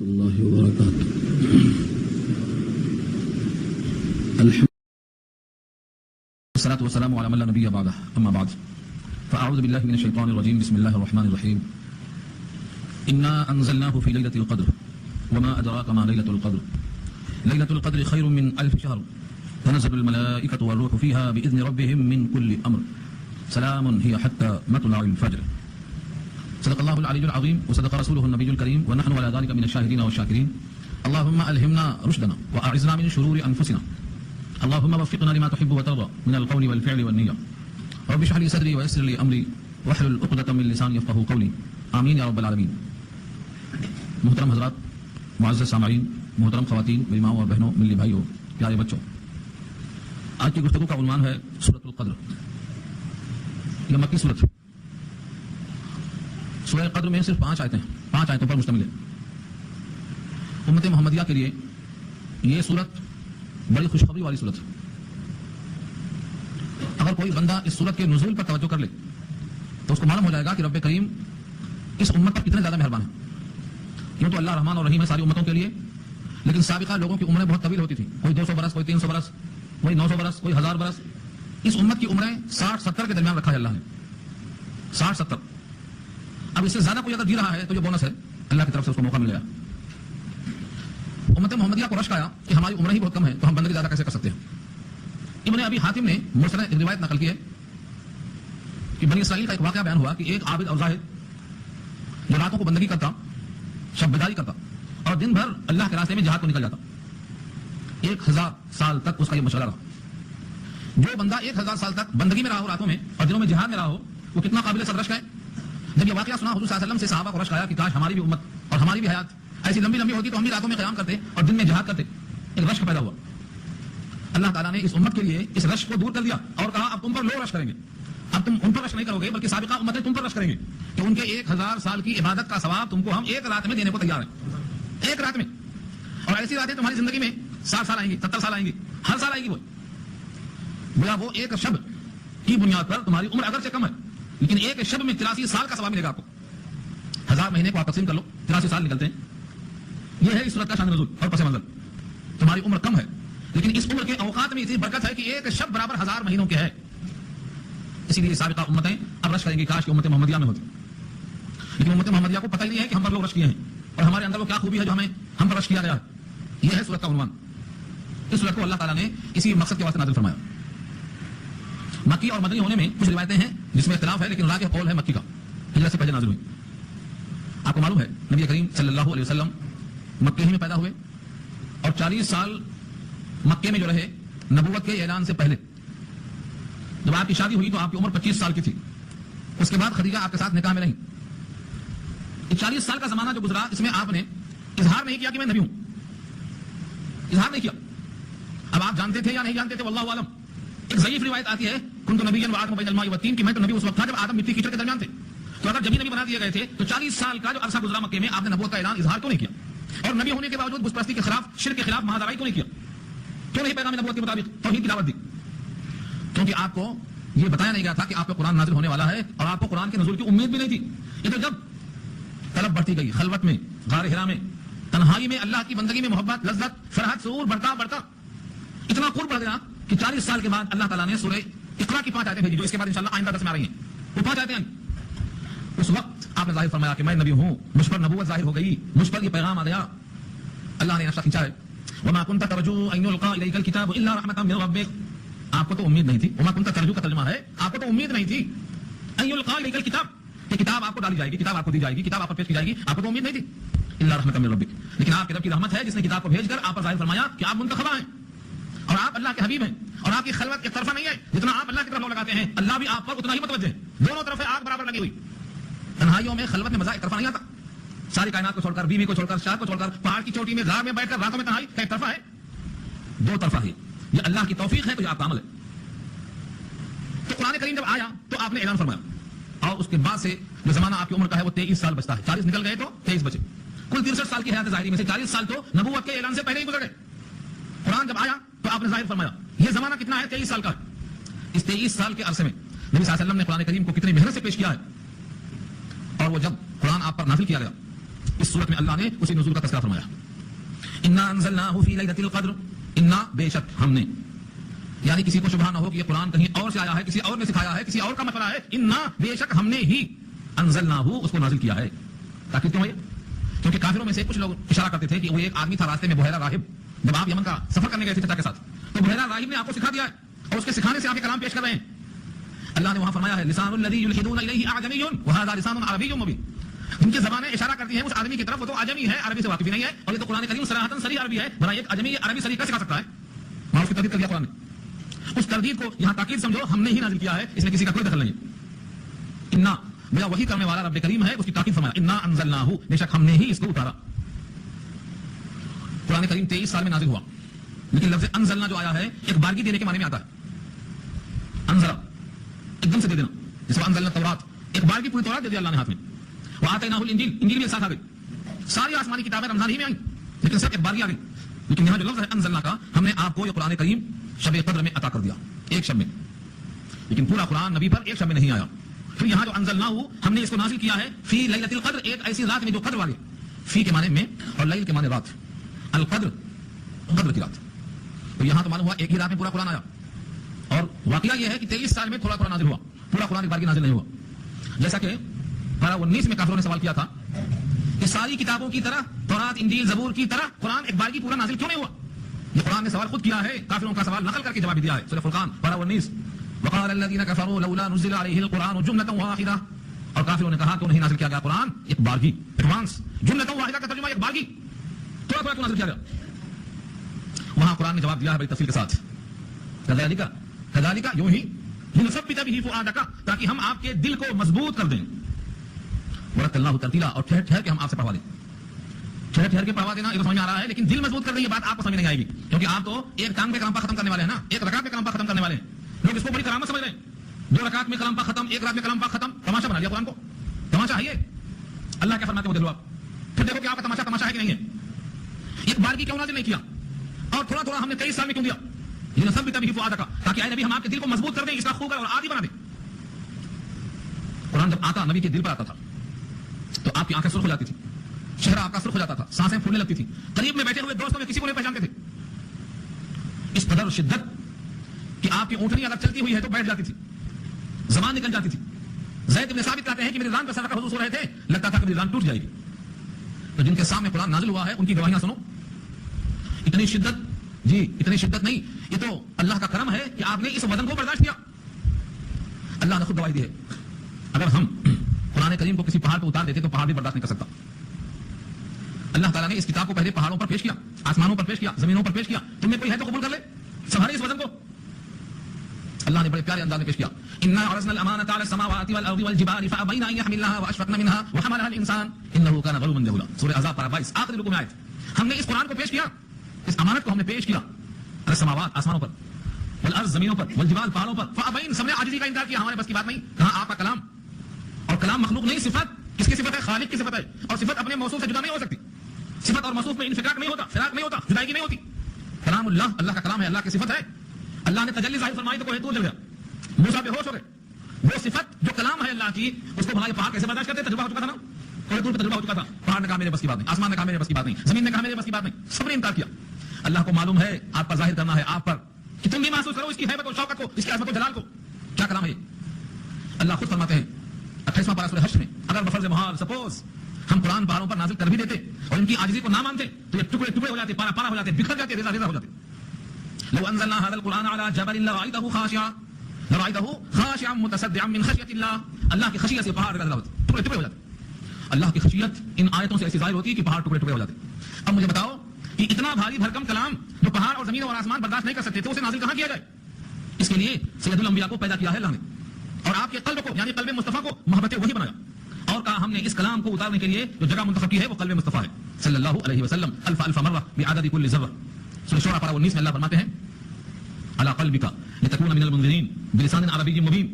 الله وبركاته. والصلاة والسلام على من لا نبي بعده، أما بعد، فأعوذ بالله من الشيطان الرجيم. بسم الله الرحمن الرحيم. إنا أنزلناه في ليلة القدر وما أدراك ما ليلة القدر. ليلة القدر خير من 1000 شهر، تنزل الملائكة والروح فيها بإذن ربهم من كل أمر، سلام هي حتى مطلع الفجر. صدق الله العلي العظيم وصدق رسوله النبي الكريم، ونحن على ذلك من الشاهدين والشاكرين. اللهم ألهمنا رشدنا وأعزنا من شرور أنفسنا. اللهم وفقنا لما تحب وترضى من القول والفعل والنية. رب اشرح لي صدري ويسر لي أمري واحلل عقدة من لساني يفقهوا قولي. آمین یا رب العالمین. محترم حضرات، معزز سامعین، محترم خواتین، میری ماں اور بہنوں، ملی بھائیوں، پیارے بچوں، آج کی گفتگو کا عنوان ہے سورۃ القدر. یہ مکی سورت. سورہ قدر میں صرف 5 آیتوں پر مشتمل ہے. امت محمدیہ کے لیے یہ سورت بڑی خوشخبری والی سورت ہے. اگر کوئی بندہ اس سورت کے نزول پر توجہ کر لے تو اس کو معلوم ہو جائے گا کہ رب کریم اس امت پر کتنے زیادہ مہربان ہے. یوں تو اللہ رحمان اور رحیم ہے ساری امتوں کے لیے، لیکن سابقہ لوگوں کی عمریں بہت طویل ہوتی تھیں. کوئی 200 برس، کوئی 300 برس، کوئی 900 برس، کوئی 1000 برس. اس امت کی عمریں 60-70 کے درمیان رکھا ہے اللہ نے. 60-70. اب اس سے زیادہ کوئی اگر جی رہا ہے تو یہ بونس ہے، اللہ کی طرف سے اس کو موقع مل گیا. امت محمدیہ کو رشک آیا کہ ہماری عمریں ہی بہت کم ہے تو ہم بندگی زیادہ کیسے کر سکتے ہیں. ابن ابی حاتم نے مرسل ایک روایت نقل کی ہے کہ بنی اسرائیل کا ایک واقعہ بیان ہوا کہ ایک عابد اور زاہد جو راتوں کو بندگی کرتا، شب بیداری کرتا اور دن بھر اللہ کے راستے میں جہاد کو نکل جاتا. 1000 سال تک اس کا یہ مشغلہ رہا. جو بندہ 1000 سال تک بندگی میں رہا ہو راتوں میں اور دنوں میں جہاد میں رہا ہو، وہ کتنا قابل صبر رشک ہے. جب یہ واقعہ سنا حضور صلی اللہ علیہ وسلم سے صحابہ کو رشک آیا کہ کاش ہماری بھی امت اور ہماری بھی حیات ایسی لمبی لمبی ہوتی تو ہم بھی راتوں میں قیام کرتے اور دن میں جہاد کرتے. ایک رشک پیدا ہوا. اللہ تعالیٰ نے اس امت کے لیے اس رشک کو دور کر دیا اور کہا اب تم پر لوگ رشک کریں گے. اب تم ان پر رشک نہیں کرو گے بلکہ سابقہ امتیں تم پر رشک کریں گے کہ ان کے 1000 سال کی عبادت کا ثواب تم کو ہم ایک رات میں دینے کو تیار ہیں. ایک رات میں. اور ایسی راتیں تمہاری زندگی میں 60 سال آئیں گی، 70 سال آئیں گی، ہر سال آئے گی. وہ ایک شب کی بنیاد پر تمہاری عمر اگرچہ کم ہے لیکن ایک شب میں 83 سال کا ثواب ملے گا آپ کو. 1000 مہینے کو آپ تقسیم کر لو، 83 سال نکلتے ہیں. یہ ہے اس صورت کا شان نزول اور پس منظر. تمہاری عمر کم ہے لیکن اس عمر کے اوقات میں اتنی برکت ہے کہ ایک شب برابر 1000 مہینوں کے ہے. اسی لیے سابقہ امتیں اب رشک کریں گی کاش کہ امت محمدیہ میں ہوتی. لیکن امت محمدیہ کو پتہ ہی نہیں ہے کہ ہم پر لوگ رشک کیے ہیں اور ہمارے اندر وہ کیا خوبی ہے جو ہم پر رشک کیا گیا ہے. یہ ہے سورت کا عنوان. اس سورت کو اللہ تعالیٰ نے اسی مقصد کے واسطے نازل فرمایا. مکی اور مدنی ہونے میں کچھ روایتیں ہیں جس میں اختلاف ہے، لیکن راجح قول ہے مکی کا، ہجرت سے پہلے نازل ہوئی. آپ کو معلوم ہے نبی کریم صلی اللہ علیہ وسلم مکے ہی میں پیدا ہوئے اور 40 سال مکے میں جو رہے نبوت کے اعلان سے پہلے. جب آپ کی شادی ہوئی تو آپ کی عمر 25 سال کی تھی. اس کے بعد خدیجہ آپ کے ساتھ نکاح میں رہیں. 40 سال کا زمانہ جو گزرا اس میں آپ نے اظہار نہیں کیا کہ میں نبی ہوں. اظہار نہیں کیا. اب آپ جانتے تھے یا نہیں جانتے تھے واللہ عالم. ایک ضعیف روایت آتی ہے کنت نبیا وآدم بین الماء والطین کہ میں تو نبی اس وقت تھا جب آدم مٹی کیچڑ کے درمیان تھے. تو اگر جب نبی بنا دیے گئے تھے تو 40 سال کا جو عرصہ گزرا مکے میں آپ نے نبوت کا اعلان اظہار کیوں نہیں کیا؟ اور نبی ہونے کے باوجود بت پرستی کے خلاف، شرک کے خلاف مہادرائی کیوں نہیں کیا؟ کیوں نہیں پیغام نبوت کے مطابق توحید کی دعوت دی؟ کیونکہ آپ کو یہ بتایا نہیں گیا تھا کہ آپ کو قرآن نازل ہونے والا ہے اور آپ کو قرآن کے نزول کی امید بھی نہیں تھی. یہ تو جب طلب بڑھتی گئی، خلوت میں، غار حرا میں، تنہائی میں اللہ کی بندگی میں محبت، لذت، فرحت، سرور بڑھتا بڑھتا اتنا قرب بڑھ گیا کہ 40 سال کے بعد اللہ تعالیٰ نے سورہ اقرا کی 5 آیتیں بھیجی جو اس کے بعد انشاءاللہ آئندہ درس میں آ رہی ہیں. وہ 5 آیتیں. اس وقت آپ نے ظاہر فرمایا کہ میں نبی ہوں، مجھ پر نبوت ظاہر ہو گئی، مجھ پر یہ پیغام آ گیا. اللہ نے نقشہ کھینچا ہے وما كنت ترجو ان يلقى اليك الكتاب الا رحمة من ربك. آپ کو تو امید نہیں تھی. وما كنت ترجو کا ترجمہ ہے آپ کو تو امید نہیں تھی ان يلقى اليك الكتاب کہ کتاب آپ کو ڈالی جائے گی، کتاب آپ کو دی جائے گی، کتاب آپ پر پیش کی جائے گی. آپ کو تو امید نہیں تھی. الا رحمة من ربك. لیکن آپ کے رب کی رحمت ہے جس نے کتاب کو بھیج کر آپ پر ظاہر فرمایا کہ آپ منتخبہ ہیں اور آپ اللہ کے حبیب ہیں اور آپ کی خلوت ایک طرفہ نہیں ہے. جتنا آپ اللہ کی طرف لگاتے ہیں اللہ بھی آپ پر اتنا ہی متوجہ ہے. دونوں طرف آگ برابر لگی ہوئی. تنہائیوں میں خلوت میں مزہ ایک طرفہ نہیں آتا. ساری کائنات کو چھوڑ کر، بیوی کو چھوڑ کر، شاہ کو چھوڑ کر، پہاڑ کی چوٹی میں غار میں بیٹھ کر راتوں میں تنہائی ایک طرفہ ہے. 2 طرفہ ہے. یہ اللہ کی توفیق ہے تو یہ آپ کا عمل ہے. تو قرآن کریم جب آیا تو آپ نے اعلان فرمایا اور اس کے بعد سے جو زمانہ آپ کی عمر کا ہے وہ 23 سال بچتا ہے. 40 نکل گئے تو 23 بچے. کل 63 سال کی حیات ظاہری میں سے 40 سال تو نبوت کے اعلان سے پہلے ہی گزر گئے. قرآن جب آیا تو آپ نے ظاہر فرمایا یہ زمانہ کتنا ہے؟ 23 سال کا. اس 23 سال کے عرصے میں نبی صلی اللہ علیہ وسلم نے قرآن کریم کو کتنی محنت سے پیش کیا ہے. اور وہ جب قرآن آپ پر نازل کیا گیا اس صورت میں اللہ نے اسی نزول کا تذکرہ فرمایا. انا انزلناہ فی لیلۃ القدر, انا بے شک ہم نے, یعنی کسی کو شبہ نہ ہو کہ یہ قرآن کہیں اور سے آیا ہے, کسی اور نے سکھایا ہے, کسی اور کا مشورہ ہے. انا بے شک ہم نے ہی انزلناہ اس کو نازل کیا ہے. تاکید کیوں ہے؟ کیونکہ کافروں میں سے کچھ لوگ اشارہ کرتے تھے کہ وہ ایک آدمی تھا راستے میں بحیرہ راہب, جب آپ یمن کا سفر کرنے گئے تھے چچا کے ساتھ, تو بحیرہ راہب نے آپ کو سکھا دیا ہے اور اس کے سکھانے سے آپ کے کلام پیش کر رہے ہیں. اللہ نے وہاں فرمایا ہے لسان الذی یلحدون الیہ اعجمی وہذا لسان عربی مبین. جن کی زبانیں اشارہ کرتی ہیں اس آدمی کی طرف, وہ تو عجمی ہے, عربی سے واقف نہیں ہے, اور یہ تو قرآن کریم صراحتاً صریح عربی ہے. بھلا ایک عجمی عربی صریح کیسے سکھا سکتا ہے؟ وہاں اس کی تردید کر دیا قرآن نے. اس تردید کو یہاں تاکید سمجھو, ہم نے ہی نازل کیا ہے, اس میں کسی کا کوئی دخل نہیں ہے. انا میرا وہی کرنے والا رب کریم ہے, اس کی تاکید فرمایا انا انزلناہ, بے شک ہم نے ہی اس کو اتارا. قرآن کریم 23 سال میں نازل ہوا, لیکن لفظ انزلنا جو آیا ہے ایک بارگی دینے کے معنی میں آتا ہے. انزلہ ایک دم سے دے دینا, جس کو انزلنا التوراۃ, ایک بارگی پوری تورات دے دیا اللہ نے ہاتھ میں. وآتیناہ الانجیل, انجیل بھی ساتھ آ گئی. ساری آسمانی کتابیں رمضان ہی میں آئیں, لیکن صرف ایک بارگی آ گئی. لیکن یہاں جو لفظ ہے انزلنا کا, ہم نے آپ کو یہ قرآن کریم شب قدر میں عطا کر دیا, ایک شب میں. لیکن پورا قرآن نبی پر ایک شب میں نہیں آیا. پھر یہاں جو انزلناہ ہم نے اس کو نازل کیا ہے فی لیلۃ القدر, ایک ایسی رات میں جو قدر والی, فی کے معنی میں اور لیل کے معنی رات, القدر قدر کی رات. تو یہاں تو معلوم ہوا ایک ہی رات میں پورا قرآن آیا. اور واقعہ یہ ہے کہ 23 سال میں تھوڑا تھوڑا نازل ہوا, پورا قرآن ایک بار کی نازل نہیں ہوا. جیسا کہ پارہ 19 میں کافروں نے سوال کیا تھا کہ ساری کتابوں کی طرح تورات, انجیل, زبور کی طرح قرآن ایک بار کی پورا نازل کیوں نہیں ہوا؟ یہ قرآن نے سوال خود کیا ہے, کافروں کا سوال نقل کر کے جواب دیا ہے. سورہ فرقان پارہ 19, وقال الذين كفروا لولا نزل عليه القرآن جملة واحدة, اور کافروں نے کہا کیوں نہیں نازل کیا گیا قرآن ایک بار کی, ایڈوانس. جملة واحدة کا ترجمہ ایک بار کی, تھوڑا تھوڑا کیوں نازل کیا گیا؟ وہاں قرآن نے جواب دیا ہے بڑی تفصیل کے ساتھ, کذالک یوں ہی, لنثبت به فؤادک, تاکہ ہم آپ کے دل کو مضبوط کر دیں. ورتلناہ ترتیلا, اور ٹھہر ٹھہر کے ہم آپ سے پڑھوا دیں. ٹھہر ٹھہر کے پڑھوا دینا یہ تو سمجھ میں آ رہا ہے, لیکن دل مضبوط کر دیں یہ بات آپ کو سمجھ نہیں آئے گی, کیونکہ آپ تو ایک ٹانگ پہ کلام پاک ختم کرنے والے ہیں نا, ایک رکعت میں کلام پاک ختم کرنے والے ہیں. لوگ اس کو بڑی کرامت سمجھ رہے ہیں, 2 رکعت میں کلام پاک ختم, 1 رات میں کلام پاک ختم. تماشا بنا لیا قرآن کو, تماشا ہے یہ. اللہ کیا فرماتے ہیں وہ دیکھو آپ, پھر دیکھو کہ آپ کا تماشا تماشا ہے کہ نہیں ہے. ایک بار کی کیوں نازل نہیں کیا, اور تھوڑا تھوڑا ہم نے 23 سال میں کیوں دیا؟ لنثبت به فؤادک, تاکہ اے نبی ہم آپ کے دل کو مضبوط کر دیں, اس کا خوب اور عادی بنا دیں. قرآن جب آتا نبی کے دل پر آتا تھا تو آپ کی آنکھیں سرخ ہو جاتی تھی, چہرہ آپ کا سرخ ہو جاتا تھا, سانسیں پھولنے لگتی تھی, قریب میں بیٹھے ہوئے دوستوں میں کسی کو نہیں پہچانتے تھے. اس قدر شدت کہ آپ کی اونٹنی اگر چلتی ہوئی ہے تو بیٹھ جاتی تھی, زبان نکل جاتی تھی. زید بن ثابت کہتے ہیں کہ میری ران پر صدقہ حضور سو رہے تھے, لگتا تھا کہ میری ران ٹوٹ جائے گی. تو جن کے سامنے قرآن نازل ہوا ہے ان کی گواہیاں سنو. اتنی شدت, جی اتنی شدت نہیں, یہ تو اللہ کا کرم ہے کہ آپ نے اس وزن کو برداشت کیا. اللہ نے خود گواہی دی ہے, اگر ہم قرآن کریم کو کسی پہاڑ پہ اتار دیتے تو پہاڑ بھی برداشت نہیں کر سکتا. اللہ تعالیٰ نے اس کتاب کو پہلے پہاڑوں پر پیش کیا, آسمانوں پر پیش کیا, زمینوں پر پیش کیا. تم میں کوئی ہے تو قبول کر لے, سنبھالے اس وزن کو. اللہ نے بڑے پیارے انداز میں پیش کیا, انا عرضنا الامانۃ علی السماوات والارض والجبال فابین ان يحملنها واشفقن منها وحملها الانسان انه كان ظلوما جهولا. سورہ احزاب پارہ 22 آخری رکوع میں آیت. ہم نے اس قرآن کو پیش کیا, اس امانت کو ہم نے پیش کیا, علی السماوات آسمانوں پر, والارض زمینوں پر, والجبال پہاڑوں پر, فابین سب نے عاجزی کا انکار کیا, ہمارے بس کی بات نہیں. کہاں آپ کا کلام, اور کلام مخلوق نہیں, صفت کس کی صفت ہے؟ خالق کی صفت ہے, اور صفت اپنے موصوف سے جدا نہیں ہو سکتی. صفت اور موصوف میں انفراق نہیں ہوتا, فراق نہیں ہوتا, جدائی نہیں ہوتی. کلام اللہ, اللہ کا کلام ہے, اللہ کی صفت ہے. اللہ نے تجلی ظاہر فرمائی تو کوہ طور جل گیا, موسیٰ بے ہوش ہو گئے. وہ صفت جو کلام ہے اللہ کی, اس کو بھلا پہاڑ کیسے برداشت کرتے؟ تجربہ ہو چکا تھا نا, کوہ طور پہ تجربہ ہو چکا تھا. پہاڑ نے کہا میرے بس کی بات نہیں, آسمان نے کہا میرے بس کی بات نہیں, زمین نے کہا میرے بس کی بات نہیں, سب نے انکار کیا. اللہ کو معلوم ہے آپ پر ظاہر کرنا ہے, آپ پر کہ تم بھی محسوس کرو اس کی ہیبت اور شوکت کو, اس کی عظمت و جلال کو. کیا کلام ہے اللہ خود فرماتے ہیں 28واں پارہ سورہ حشر میں, اگر بفرض محال سپوز ہم قرآن پہاڑوں پر نازل کر بھی دیتے اور ان کی عاجزی کو نہ مانتے تو یہ ٹکڑے ٹکڑے ہو جاتے, پارا پارا ہو جاتے, بکھر جاتے, ریزہ ریزہ ہو جاتے. لو انزلنا هذا القرآن على جبل لرأيته خاشعا متصدعا من خشية الله. اللہ کی خشیت سے پہاڑ ٹکڑے ٹکڑے ہو جاتے. اللہ کی خشیت ان آیتوں سے ایسی ظاہر ہوتی ہے کہ پہاڑ ٹکڑے ٹکڑے ہو جاتے. اب مجھے بتاؤ کہ اتنا بھاری بھرکم کلام جو پہاڑ اور زمین اور آسمان برداشت نہیں کر سکتے تھے, اسے نازل کہاں کیا جائے؟ اس کے لیے سید الانبیاء کو پیدا کیا ہے اللہ نے, اور آپ کے قلب کو یعنی قلب مصطفیٰ کو محبت وحی بنایا, اور کہا ہم نے اس کلام کو اتارنے کے لیے جو جگہ منتخب کی ہے وہ قلب مصطفیٰ ہے صلی اللہ علیہ وسلم, الف الف مرہ بعدد کل ذرہ. سورہ شورى پارہ 19 میں اللہ فرماتے ہیں علی قلبک لتکون من المنذرین بلسان عربی مبین.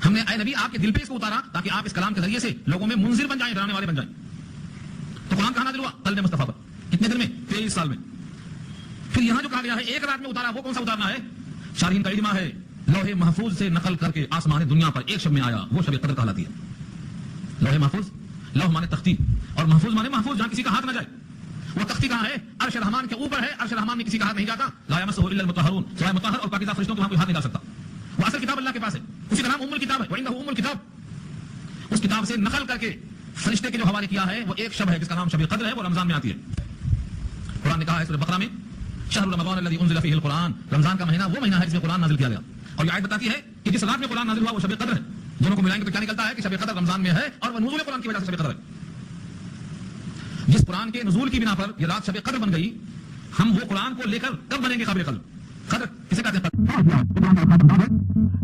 ہم نے اے نبی آپ کے دل پہ اس کو اتارا تاکہ آپ اس کلام کے ذریعے سے لوگوں میں منذر بن جائیں, ڈرانے والے بن جائیں. تو قرآن کہاں نازل ہوا؟ قلب مصطفیٰ پر. کتنے دن میں؟ 23 سال میں. پھر یہاں جو کہا گیا ہے ایک رات میں اتارا, وہ کون سا اتارنا ہے؟ شارحین کا اجماع ہے لوح محفوظ سے نقل کر کے آسمان دنیا پر ایک شب میں آیا, وہ شب قدر کہلاتی ہے. لوح محفوظ, لوح مانے تختی, اور محفوظ مانے محفوظ جہاں کسی کا ہاتھ نہ جائے. وہ تختی کہاں ہے؟ عرش رحمان کے اوپر ہے. عرش رحمان میں کسی کا ہاتھ نہیں جاتا. لا یمسہ الا المطہرون، سوائے مطہر اور پاکیزہ فرشتوں کے وہاں کوئی ہاتھ نہیں ڈال سکتا. وہ اصل کتاب اللہ کے پاس ہے، اسی کا نام ام الکتاب ہے. وعنده ام الکتاب. اس کتاب سے نقل کر کے فرشتے کے جو حوالے کیا ہے وہ ایک شب ہے جس کا نام شب قدر ہے. وہ رمضان میں آتی ہے. قرآن نے کہا ہے سورہ بقرہ میں شہر رمضان الذی انزل فیہ القرآن، رمضان کا مہینہ وہ مہینہ ہے جس میں قرآن نازل کیا گیا. اور یہ آیت بتاتی ہے کہ جس رات میں قرآن نازل ہوا وہ شب قدر ہے. دونوں کو ملائیں گے تو کیا نکلتا ہے کہ شب قدر رمضان میں ہے اور وہ نزول قرآن کی وجہ سے شب قدر ہے. جس قرآن کے نزول کی بنا پر یہ رات شب قدر بن گئی، ہم وہ قرآن کو لے کر کب بنیں گے قابل قدر؟ قدر کسے کہتے ہیں؟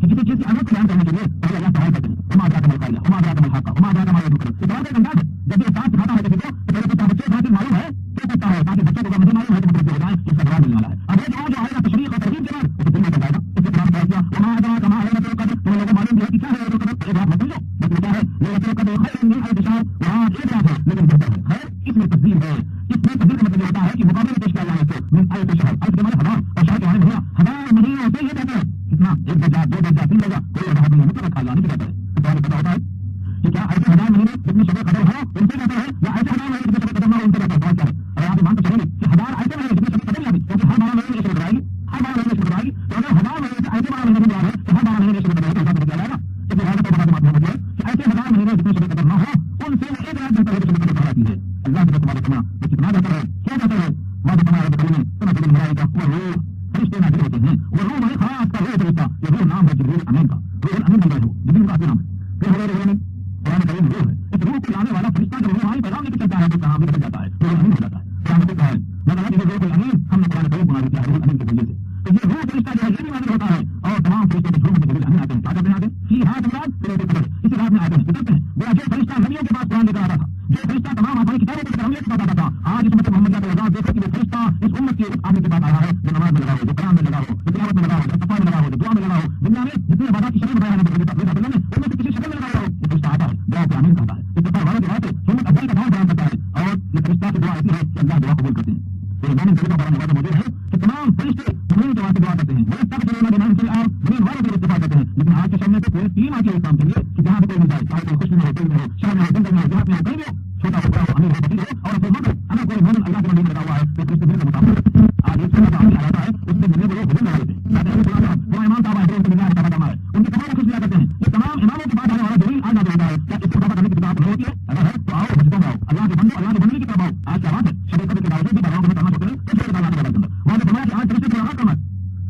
کسی چیز کی اہمیت بیان کرنے کے لیے پہلے اللہ تعالیٰ کہتے ہیں وما ادراک ما القاریہ وما ادراک ما الحاقہ وما ادراک ما یوم القیامہ. یہ بات ایک انداز ہے جب یہ بات سکھاتا ہے کسی کو تو پہلے بچہ بچے بات معلوم ہے کیا کرتا ہے تاکہ بچوں کو مجھے معلوم ہے کہ مطلب ہو جائے اس کا جواب ملنے والا ہے. اب یہ جو آئے گا تشریح اور ترغیب کے بعد اس دن میں بتائے گا اس کے قرآن کہا کیا وما ادراک ما ليلة القدر. تم لوگوں کو معلوم ہے کہ کیا ہے ليلة القدر؟ یہ بات مت سمجھو بس کیا ہے ليلة القدر خیر من الف شہر. وہاں ایک رات ہے لیکن بہتر ہے. خیر اس میں تفضیل ہے. اس میں تفضیل کا مطلب یہ ہوتا ہے کہ مقابلے پیش کیا جائے اس کو من الف شہر. الف کے معنی ہزار اور شہر کے معنی مہینہ. ہزار مہینوں سے یہ کہتے ہیں کتنا؟ ایک درجہ دو درجہ تین درجہ کوئی وضاحت نہیں ہے. مطلب رکھا اللہ نہیں کہتا ہے. تو پتا ہوتا ہے کہ کیا ایسے ہزار مہینے جتنے شب قدر ہے ان سے کہتے ہیں یا ایسے ہزار مہینے جتنے شب قدر نہ ہو ان سے کہتے ہیں؟ کیا ہے؟ اگر آپ مان تو چلیں کہ ہزار ایسے مہینے جتنے شب قدر نہیں آتی کیونکہ ہر 12 مہینے شب قدر آئے گی. ہر 12 مہینے شب قدر آئے گی. تو اگر ہزار مہینے سے ایسے 12 مہینے ہے تو ہر 12 مہینے شب قدر ہے تو حساب کیا جائے گا. اس لیے حضرت بات مطلب ہے کہ ایسے ہزار مہینے جتنے شب قدر نہ ہو ان سے ایک رات بہتر ہے جو شب قدر آتی ہے. اللہ کے تبارک و تعالی یہ کتنا بہتر ہے کیا بہتر ہے. وعدہ بنا رب العالمین تنزل الملائکہ والروح. فرشتے نازل ہوتے ہیں. والروح میں خاص کا روح فرشتہ یہ روح نام ہے جبریل امین کا. روح الامین بن رہا ہے جبریل کا اصل نام ہے. پھر ہمارے روح میں قرآن کریم روح ہے. اس روح کو لانے والا فرشتہ جو روح پیغام لے کے چلتا ہے تو کہاں بھی بدل جاتا ہے روح الامین ہو جاتا ہے. قرآن میں کہا ہے مگر یہ روح الامین ہم نے قرآن کریم بنا دیا ہے روح الامین کے ذریعے سے. تو یہ روح فرشتہ جو ہے یہ بھی نازل ہوتا ہے اور تمام فرشتے کے روح میں جبریل امین آتے ہیں. کیا کرتے ہیں؟ آتے ہیں فی ہاتھ مراد پھر قدر اس رات میں آتے ہیں اترتے ہیں. وہ جو فرشتہ نبیوں کے پاس قرآن لے کر آتا تھا جو فرشتہ تمام آسمانی کتابوں کے ہم لے کے آتا تھا آج اس امت محمدیہ کا اعزاز دیکھو کہ وہ فرشتہ اس امت کے آدمی کے پاس آیا ہے جو نماز میں لگا ہو جو قرآن میں لگا ہو جو تلاوت میں لگا ہو جو صفا میں لگا ہو جو دعا میں لگا ہو. دنیا میں جتنے عبادات کی شکل بتایا ہے ان میں سے کسی شکل میں لگا ہو یہ فرشتہ آتا ہے دعا کو آمین کہتا ہے. اس پر والے کے بعد ہمت افضل کا نام بیان کرتا ہے اور یہ فرشتہ کی دعا ایسی ہے کہ اللہ دعا قبول کرتے ہیں. تو امام طریقہ قرآن مجید موجود ہے کہ تمام فرشتے زمین کے واسطے دعا کرتے ہیں. وہ سب کے نام کے اور زمین والوں کے اتفاق کرتے ہیں. لیکن آج کے سامنے تو پورے 3 آ کے کام کے لیے کہ جہاں بھی کوئی مل جائے چاہے کوئی خوشی میں ہو کوئی میں ہو شہر میں ہو زندگی میں ہو دیہات میں ہو کہیں بھی ہو چھوٹا ہو بڑا ہو امیر ہو فقیر ہو اور کوئی مگر اگر کوئی مومن اللہ کے نبی میں لگا ہوا ہے تو اس کے دل کا مطابق آج ایک سنت عام آتا ہے اس میں دنیا کو لوگ حضور لگا دیتے ہیں. وہ امام صاحب ہے ان کے نگاہ کا ہے ان کی تمام خوش لیا کرتے ہیں. یہ تمام اماموں کے بعد آنے والا جبریل آج نازل ہوتا ہے. کیا اس کو پتہ کرنے کی کتاب ہوتی ہے؟ اگر ہے تو آؤ مسجدوں میں آؤ اللہ کے بندو اللہ کے بندے کی طرف آؤ. آج کیا بات ہے شب قدر کے باوجود بھی بڑاؤں میں کرنا ہوتے ہیں تو چھوٹے اللہ کے بندے وہاں سے فرمایا کہ آج فرشتے کو کرنا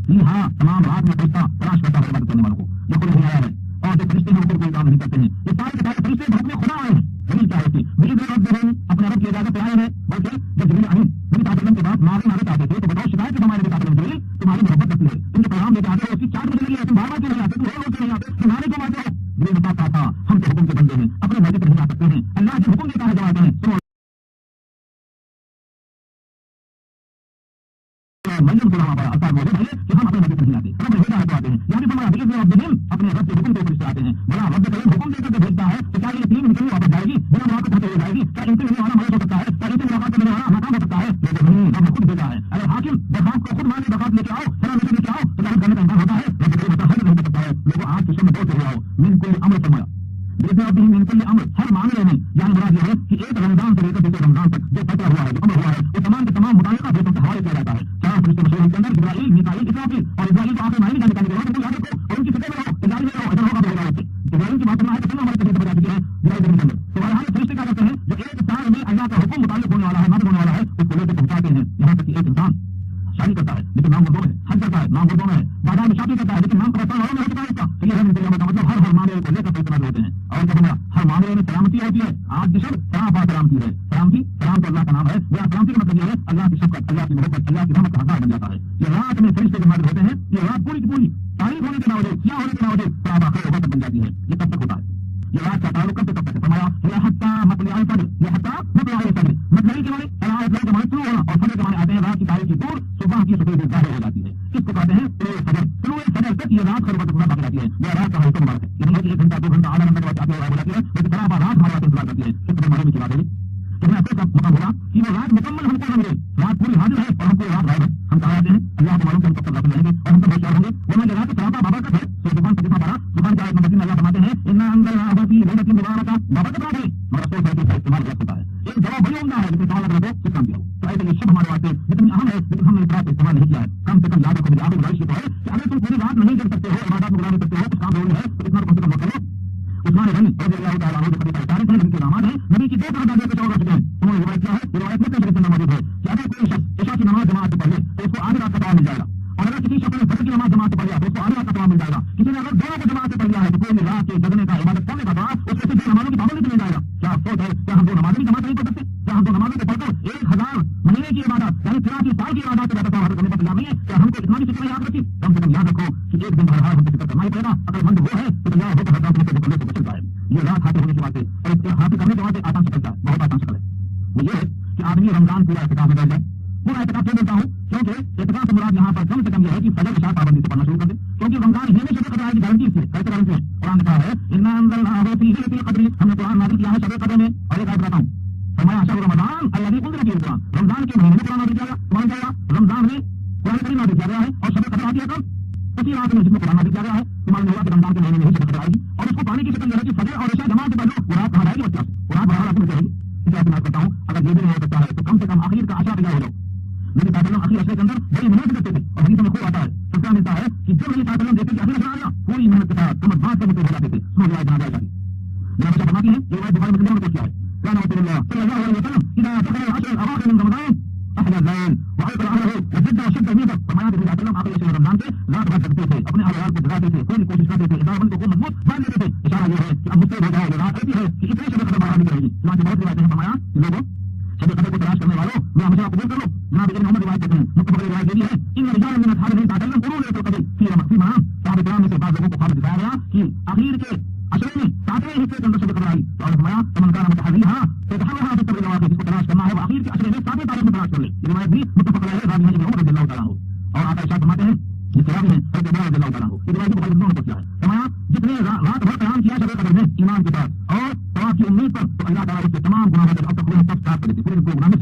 جی ہاں تمام رات میں فرشتہ تلاش کرتا ہے عبادت کرنے والوں کو جو خود نہیں آیا ہے اور جو فرشتے ہیں اوپر کوئی کام نہیں کرتے ہیں. یہ سارے کے سارے فرشتے بھوک میں خدا آئے ہیں. دلیل کیا ہوتی ہے مجھے رب دے اپنے رب کی اجازت سے آئے ہیں بلکہ جب جبریل امین نبی صلی اللہ علیہ وسلم کے بعد مارے آتے تھے تو بتاؤ شکایت ہمارے نبی صلی اللہ علیہ وسلم تمہاری محبت کرتی ہے تم جو پیغام لے کے آتے ہو اس کی چاٹ بدل رہی ہے تم بار بار کیوں نہیں آتے تم اور کیوں نہیں آتے تمہارے کیوں آتے ہو. جبریل بتاتا تھا ہم تو حکم کے بندے ہیں اپنے مرضی پر نہیں آ سکتے ہیں. اللہ جو حکم دیتا ہے جو آتے ہیں مریم کو وہاں پر الفاظ موجود ہے کہ ہم اپنے نبی پر نہیں آتے رب بھیجا ہے تو آتے ہیں. یعنی فرمایا بلکہ میں رب دین اپنے رب کے حکم کے فرشتے آتے ہیں. بڑا رب کریم حکم دے کر بھیجتا ہے تو کیا یہ ٹیم نکلنے واپس جائے گی بنا ملاقات ہوتے ہوئے جائے گی؟ کیا ان سے ملنے والا مدد ہو سکتا ہے؟ کیا ان سے ملاقات کرنے والا ناکام ہو سکتا ہے؟ لیکن نہیں رب نے خود بھیجا ہے. اگر حاکم درخواست کو خود مانگے درخواست لے کے آؤ سلام لے کے آؤ تو ظاہر کرنے کا امکان ہوتا ہے. رب کریم ہوتا ہے نہیں ہو سکتا ہے. لوگوں آج کے شب میں بہت آؤ من کوئی امر فرمایا من کل امر ہر معاملے میں یعنی مراد یہ ہے کہ ایک رمضان سے لے کر دوسرے رمضان تک جو فیصلہ ہوا ہے جو امر ہوا ہے وہ تمام کے تمام متعلقہ بیٹوں سے حوالے کیا جاتا ہے. 4 فرشتے مشہور کے اندر جبرائیل میکائیل اسرافیل اور اسرائیل کو آخر معنی کا نکالنے کے بعد یاد رکھو اور ان کی فکر میں رہو تجاری میں رہو ایسا ہوگا بہت ہوگا. جبرائیل کی بات کرنا ہے تو ہمارے طریقے بتا دیجیے جبرائیل کے اندر تو ہمارے فرشتے کیا کرتے ہیں جو ایک سال میں اللہ کا حکم متعلق ہونے والا ہے نازل ہونے والا ہے اس کو لے کے پہنچاتے ہیں. یہاں تک کہ ایک انسان شادی کرتا ہے لیکن نام اردو میں ہے حج کرتا ہے نام اردو میں ہے بازار میں شادی کرتا ہے لیکن نام قبرستان والوں میں ہو چکا ہے اس کا. تو یہ ہے کا مطلب ہر معاملے کو لے کر فیصلہ ہوتے ہیں. اور کیا ہر معاملے میں سلامتی ہوتی ہے. آج کی شب سلامتی ہے. سلامتی سلام تو اللہ کا نام ہے. یہ سلامتی کا مطلب یہ ہے اللہ کی شفقت اللہ کی محبت اللہ کی رحمت کا حقدار بن جاتا ہے. یہ رات میں فرشتے کے مادر ہوتے ہیں. یہ رات پوری کی پوری تاریخ ہونے کے باوجود کیا ہونے کے باوجود صحابہ خیر وقت بن جاتی ہے. یہ کب تک ہوتا ہے؟ یہ رات کا تعلق کب سے کب تک ہے؟ فرمایا یہ حتی مطلع الفجر یہ حتی مطلع الفجر مطلعی کے معنی علامت کے معنی شروع ہونا اور فجر کے معنی آتے ہیں رات کی تاریخی دور صبح کی سفید ظاہر ہو جاتی ہے. کس کو کہتے ہیں؟ طلوع فجر. طلوع فجر تک یہ رات خلوت پورا باقی رہتی ہے. یہ رات کا حصہ مبارک ہے. یہ نہیں 1 گھنٹہ 2 گھنٹہ آدھا گھنٹہ کے بعد ہو جاتی ہے لیکن طرح رات ہمارا انتظار کرتی ہے. اس کے بارے میں چلا دیں تو میں آپ کو مطلب ہوگا کہ وہ رات مکمل ہم کو نہ ملے. رات پوری حاضر ہے اور ہم کو رات غائب ہے. ہم کہا جاتے ہیں اللہ کو معلوم کہ ہم کب تک رات رہیں گے اور ہم تک ہوشیار ہوں گے. وہ میں رات صحابہ بابرکت ہے تو زبان سے پڑھا زبان کا ایک نمبر 3 اللہ فرماتے ہیں انا انزلناه في ليله مباركه بابرکت ہے مگر رسول صلی اللہ علیہ وسلم استعمال غلط ہوتا ہے. ایک لیکن ہم نے افراط استعمال نہیں کیا ہے. کم سے کم یاد رکھو, میری آخری گزارش یہ تو ہے کہ اگر تم پوری رات نہیں کر سکتے ہو, عبادات میں گزار سکتے ہو, کچھ کام ضروری ہے تو اتنا کم سے کم وقت کرو. عثمان غنی رضی اللہ تعالیٰ عنہ جو خلیفہ ثالث ہیں, نبی کے داماد ہیں, نبی کی 2 درجات پہ چڑھ چکے ہیں. انہوں نے روایت کیا ہے, روایت میں شریف میں موجود ہے کہ اگر کوئی شخص عشاء کی نماز جماعت سے پڑھ لے تو اس کو آدھی رات کا ثواب مل جائے گا, اور اگر کسی شخص نے فجر کی نماز جماعت سے پڑھ لیا تو اس کو آدھی رات کا ثواب مل جائے گا. کسی نے اگر دونوں کو جماعت سے پڑھ لیا ہے تو کوئی رات کے جگنے کا, عبادت کرنے کا ثواب اس سے نمازوں کی پابندی مل جائے گا. کیا افسوس ہے, کیا ہم 2 نمازیں بھی جماعت نہیں پڑھ سکتے؟ کیا ہم 2 نمازوں کو پڑھ کر 1000 مہینے کی عبادت یعنی 83 سال کی عبادت سے زیادہ حاصل کرنے پر تیار نہیں ہے؟ کیا ہم کو اتنا بھی فکر یاد رکھی؟ کم سے کم یاد رکھو کہ ایک دن ہر ہم کو فکر کرنا ہی پڑے گا. اگر مند وہ ہے تو تیار ہو کر ہر کام سے بچ جائے. یہ رات حاصل ہونے کی بات ہے, اور حاصل کرنے کے بعد آسان شکل ہے, بہت آسان شکل ہے. وہ یہ ہے کہ آدمی رمضان پورا اعتکاف میں بیٹھ جائے. پورا اعتکاف کیوں بولتا ہوں؟ کیونکہ اعتکاف سے مراد یہاں پر کم سے کم یہ ہے کہ فجر عشاء پابندی سے پڑھنا شروع کر دے. کیونکہ رمضان ہی میں شب قدر کی گارنٹی ہے. کیسے گارنٹی ہے؟ قرآن نے کہا ہے انا انزلناہ فی لیلۃ القدر, ہم نے قرآن نازل کیا ہے شب قدر میں. اور ایک آیت بتاتا ہوں, فرمایا شهر رمضان الذی انزل فیہ القرآن, رمضان کے مہینے میں قرآن نازل کیا گیا. سمجھ گیا, رمضان میں قرآن کریم نازل کیا گیا ہے, اور شب قدر آتی ہے کب؟ اسی رات میں جس میں قرآن نازل کیا گیا ہے. تمہارے ہوا کہ رمضان کے مہینے میں ہی شب قدر آئے گی, اور اس کو پانے کی شکل یہ ہے کہ فجر اور عشاء جماعت سے پڑھ لو. وہ رات کہاں آئے گی بچہ, وہ رات بہرحال اپنے جائے گی. اس لیے میں کرتا ہوں اگر یہ بھی نہیں ہو سکتا ہے تو کم سے کم آخر کا عشاء تیار ہو جاؤ. نبی صلی اللہ علیہ وسلم آخری عشرے کے اندر بڑی محنت کرتے تھے, اور حدیث میں خوب آتا ہے, سلسلہ ملتا ہے کہ جب نبی صلی اللہ علیہ وسلم دیکھتے کہ آخری عشرہ آیا, پوری محنت کے ساتھ کمر باندھ کر ہو جاتے تھے. سنو روایت جہاں جائے جاتی جناب ہمیشہ فرماتی ہیں, یہ روایت بخاری مسلم میں کیا ہے, كان رسول الله صلى الله عليه وسلم اذا دخل العشر الاواخر من رمضان احلى الليل وعيد اهله وجد وشد الميزه. فرمایا کہ نبی صلی اللہ علیہ وسلم آخری عشرے رمضان سے رات بھر جگتے تھے, اپنے اہل کو جگاتے تھے, پوری کوشش کرتے تھے, ادارہ بند کو مضبوط باندھ لیتے تھے. اشارہ یہ ہے کہ اب مجھ سے ہو جائے, رات ایسی ہے کہ اتنے شب قدر باہر نکلے گی. چنانچہ بہت روایتیں ہیں, فرمایا لوگوں شب قدر کو تلاش کرنے والوں میں ہمیشہ قبول کر لو. جناب ابن عمر روایت کرتے ہیں, متفق روایت یہ ہے ان رجال من اصحاب النبي صلی اللہ علیہ وسلم قرون ليلة القدر في رمضان. صحابہ کرام میں سے بعض لوگوں کو خواب دکھایا گیا کہ آخر کے عشرے میں 7ویں حصے کے اندر شب قدر آئی. اور فرمایا فمن كان متحريها فتحرها في السبع الاواخر, جس کو تلاش کرنا ہے وہ آخر کے عشرے میں 7ویں تاریخ میں تلاش کر لے. یہ روایت بھی متفق علیہ ہے, راوی ابن عمر رضی اللہ تعالیٰ عنہ. اور آقا ارشاد فرماتے ہیں جس راوی ہیں حضرت عمر رضی اللہ تعالیٰ عنہ, یہ روایت بخاری مسلم نے کیا ہے. فرمایا جتنے رات بھر قیام کیا شب قدر میں ایمان کے ساتھ اور ثواب کی امید پر, تو اللہ تعالیٰ اس کے تمام گناہوں کو اب تک صاف کر دیتے, پورے گناہ میں